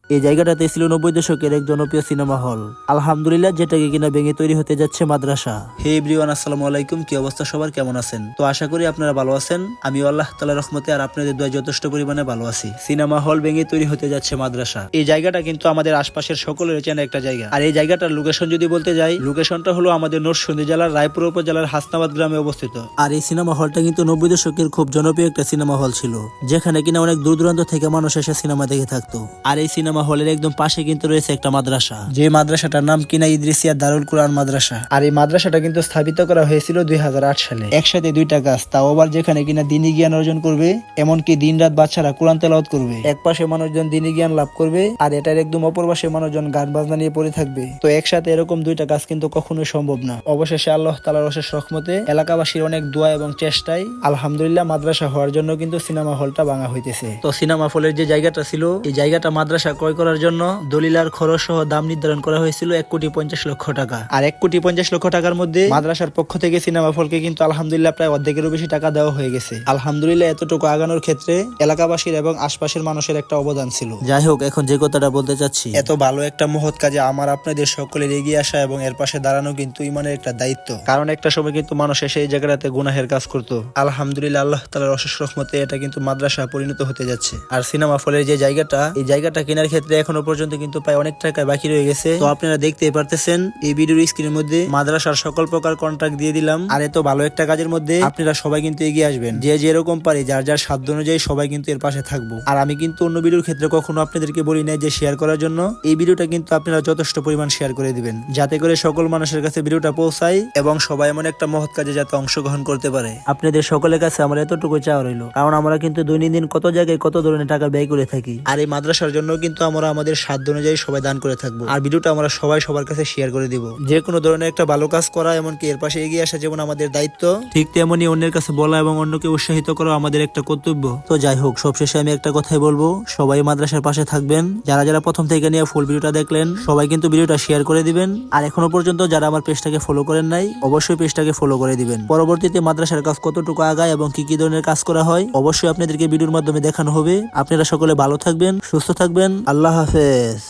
এই জায়গাটাতে ছিল 90 দশকের এক জনপ্রিয় সিনেমা হল, আলহামদুলিল্লাহ, যেটাকে কিনা ভেঙে তৈরি হতে যাচ্ছে মাদ্রাসা। হে এভরিওয়ান, আসসালামু আলাইকুম। কি অবস্থা সবার, কেমন আছেন? তো আশা করি আপনারা ভালো আছেন। আমি আল্লাহ তাআলার রহমতে আর আপনাদের দোয়ায় যথেষ্ট পরিমাণে ভালো আছি। সিনেমা হল ভেঙে তৈরি হতে যাচ্ছে মাদ্রাসা। এই জায়গাটা কিন্তু আমাদের আশপাশের সকলের চেনা একটা জায়গা। আর এই জায়গাটার লোকেশন যদি বলতে যাই, লোকেশনটা হলো আমাদের নরসিংদী জেলার রায়পুর উপজেলার হাসনাবাদ গ্রামে অবস্থিত। আর এই সিনেমা হলটা কিন্তু 90 দশকের খুব জনপ্রিয় একটা সিনেমা হল ছিল, যেখানে কিনা অনেক দূর দূরান্ত থেকে মানুষ এসে সিনেমা দেখে থাকতো। আর এই সিনেমা হলের একদম পাশে কিন্তু রয়েছে একটা মাদ্রাসা, যে মাদ্রাসাটার নাম কিনা ইদ্রিসিয়া দারুল কুরআন মাদ্রাসা। আর এই মাদ্রাসাটা কিন্তু স্থাপিত করা হয়েছিল 2008 সালে। একসাথে দুইটা গাছ, তাও আবার যেখানে কিনা দিনী জ্ঞান অর্জন করবে, এমনকি দিন রাত বাচ্চারা কোরআন তেলাওয়াত করবে। এক পাশে মানুষজন দিনী জ্ঞান লাভ করবে, আর এটার একদম অপর পাশে মানুষজন গান বাজনা নিয়ে পড়ে থাকবে। তো একসাথে এরকম দুইটা কাজ কিন্তু কখনোই সম্ভব না। অবশেষে আল্লাহ তাআলার অশেষ রহমতে, এলাকাবাসীর অনেক দোয়া এবং চেষ্টায় আলহামদুলিল্লাহ মাদ্রাসা হওয়ার জন্য কিন্তু সিনেমা হলটা ভাঙা হইতেছে। তো সিনেমা হলের যে জায়গাটা ছিল, এই জায়গাটা মাদ্রাসা ক্রয় করার জন্য দলিলার খরচ সহ দাম নির্ধারণ করা হয়েছিল 1,50,00,000 টাকা। আর 1,50,00,000 টাকার মধ্যে মাদ্রাসার পক্ষ থেকে সিনেমা হলকে কিন্তু আলহামদুলিল্লাহ প্রায় অর্ধেকেরও বেশি টাকা দেওয়া হয়ে গেছে। আলহামদুলিল্লাহ এতটুকু আগানোর ক্ষেত্রে এলাকাবাসীর এবং আশপাশের মানুষের একটা অবদান ছিল। যাই হোক, এখন যে কথাটা বলতে চাচ্ছি, এত ভালো একটা মহৎ কাজে আমার আপনাদের সকলের এগিয়ে আসা এবং এর পাশে দাঁড়ানো কিন্তু ইমানের একটা দায়িত্ব। কারণ একটা সময় কিন্তু মানুষ এসে এই জায়গাটাতে গুনাহের কাজ করতো। আলহামদুলিল্লাহ আল্লাহ তাআলার অশেষ রহমতে এটা কিন্তু মাদ্রাসা পরিণত হতে যাচ্ছে। আর সিনেমা হলের যে জায়গাটা, এই জায়গাটা কেনার ক্ষেত্রে এখনো পর্যন্ত কিন্তু প্রায় অনেক টাকা বাকি রয়ে গেছে। তো আপনারা দেখতেই পারতেছেন এই ভিডিওর স্ক্রিনের মধ্যে মাদ্রাসার সকল প্রকার কন্ট্রাক্ট দিয়ে দিলাম। আর এত ভালো একটা কাজের মধ্যে আপনারা সবাই কিন্তু এগিয়ে আসবেন, যে যেরকম পারি যার যার সাধ্য অনুযায়ী সবাই কিন্তু এর পাশে থাকবো। আর আমি কিন্তু অন্য ভিডিওর ক্ষেত্রে কখনো আপনাদেরকে বলি নাই যে শেয়ার করার জন্য। এই ভিডিওটা কিন্তু আপনারা যথেষ্ট পরিমাণ শেয়ার করে দিবেন, যাতে করে সকল মানুষের কাছে ভিডিওটা পৌঁছায় এবং সবাই এমন একটা মহৎ কাজে যাতে অংশগ্রহণ করতে পারে। আপনাদের সকলের কাছে আমার এতটুকু চাওয়া রইল, কারণ আমরা কিন্তু দৈনন্দিন কত জায়গায় কত ধরনের টাকা ব্যয় করে থাকি। আর এই মাদ্রাসার জন্য কিন্তু আমরা আমাদের সাধ্য অনুযায়ী সবাই দান করে থাকবো। আর ভিডিওটা আমরা সবাই সবার কাছে শেয়ার করে দিব। যে কোনো ধরনের একটা ভালো কাজ করা, এমনকি এর পাশে এগিয়ে আসা যেমন আমাদের দায়িত্ব, ঠিক তেমনই অন্যের কাছে বলা এবং অন্যকে উৎসাহিত করা আমাদের একটা কর্তব্য। তো যাই হোক, সবশেষে আমি একটা কথাই বলবো, সবাই মাদ্রাসার পাশে থাকবেন। যারা যারা প্রথম থেকে নিয়ে ফুল ভিডিওটা দেখলেন, সবাই কিন্তু ভিডিওটা শেয়ার করে দিবেন। আর এখনো পর্যন্ত যারা আমার পেজটাকে ফলো করেন নাই, অবশ্যই পেজটাকে ফলো করে দিবেন। পরবর্তীতে মাদ্রাসার কাজ কতটুকু আগায় এবং কি কি ধরনের কাজ করা হয়, অবশ্যই আপনাদেরকে ভিডিওর মাধ্যমে দেখানো হবে। আপনারা সকলে ভালো থাকবেন, সুস্থ থাকবেন। আল্লাহ হাফেজ।